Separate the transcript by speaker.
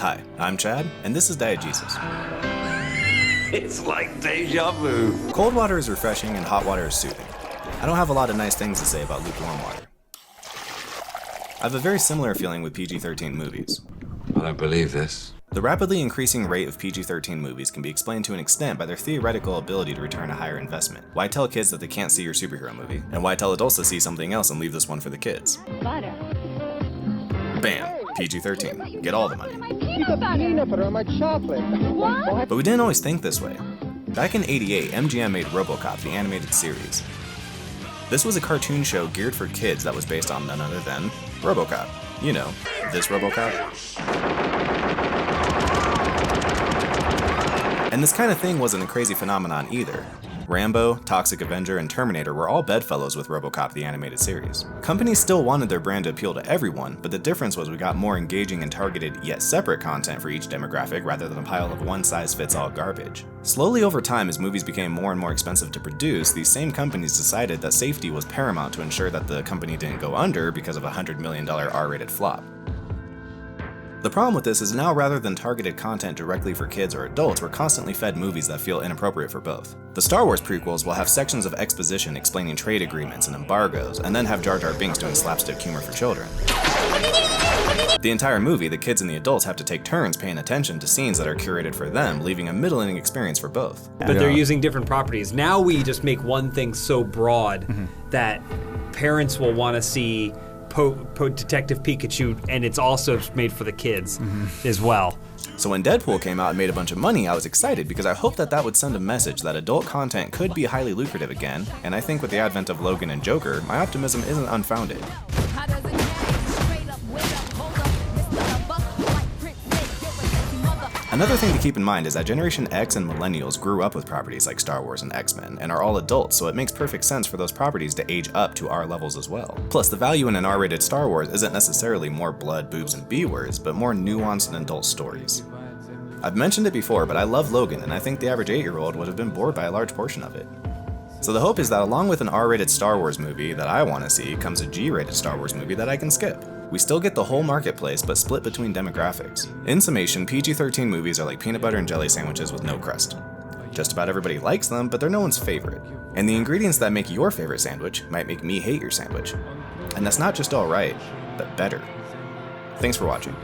Speaker 1: Hi, I'm Chad, and this is Diet Jesus.
Speaker 2: It's like deja vu.
Speaker 1: Cold water is refreshing and hot water is soothing. I don't have a lot of nice things to say about lukewarm water. I have a very similar feeling with PG-13 movies.
Speaker 2: I don't believe this.
Speaker 1: The rapidly increasing rate of PG-13 movies can be explained to an extent by their theoretical ability to return a higher investment. Why tell kids that they can't see your superhero movie? And why tell adults to see something else and leave this one for the kids?
Speaker 3: Butter.
Speaker 1: Bam! PG-13. Get all the money.
Speaker 4: Peanut butter on my chocolate.
Speaker 3: What?
Speaker 1: But we didn't always think this way. Back in '88, MGM made RoboCop, the animated series. This was a cartoon show geared for kids that was based on none other than RoboCop. You know, this RoboCop. And this kind of thing wasn't a crazy phenomenon either. Rambo, Toxic Avenger, and Terminator were all bedfellows with RoboCop the animated series. Companies still wanted their brand to appeal to everyone, but the difference was we got more engaging and targeted yet separate content for each demographic rather than a pile of one-size-fits-all garbage. Slowly over time, as movies became more and more expensive to produce, these same companies decided that safety was paramount to ensure that the company didn't go under because of a $100 million R-rated flop. The problem with this is now, rather than targeted content directly for kids or adults, we're constantly fed movies that feel inappropriate for both. The Star Wars prequels will have sections of exposition explaining trade agreements and embargoes, and then have Jar Jar Binks doing slapstick humor for children. The entire movie, the kids and the adults have to take turns paying attention to scenes that are curated for them, leaving a middling experience for both.
Speaker 5: But they're using different properties. Now we just make one thing so broad that parents will want to see Detective Pikachu, and it's also made for the kids as well.
Speaker 1: So when Deadpool came out and made a bunch of money, I was excited because I hoped that that would send a message that adult content could be highly lucrative again, and I think with the advent of Logan and Joker, my optimism isn't unfounded. Another thing to keep in mind is that Generation X and Millennials grew up with properties like Star Wars and X-Men, and are all adults, so it makes perfect sense for those properties to age up to our levels as well. Plus, the value in an R-rated Star Wars isn't necessarily more blood, boobs, and B-words, but more nuanced and adult stories. I've mentioned it before, but I love Logan, and I think the average 8-year-old would have been bored by a large portion of it. So the hope is that along with an R-rated Star Wars movie that I want to see comes a G-rated Star Wars movie that I can skip. We still get the whole marketplace, but split between demographics. In summation, PG-13 movies are like peanut butter and jelly sandwiches with no crust. Just about everybody likes them, but they're no one's favorite. And the ingredients that make your favorite sandwich might make me hate your sandwich. And that's not just alright, but better. Thanks for watching.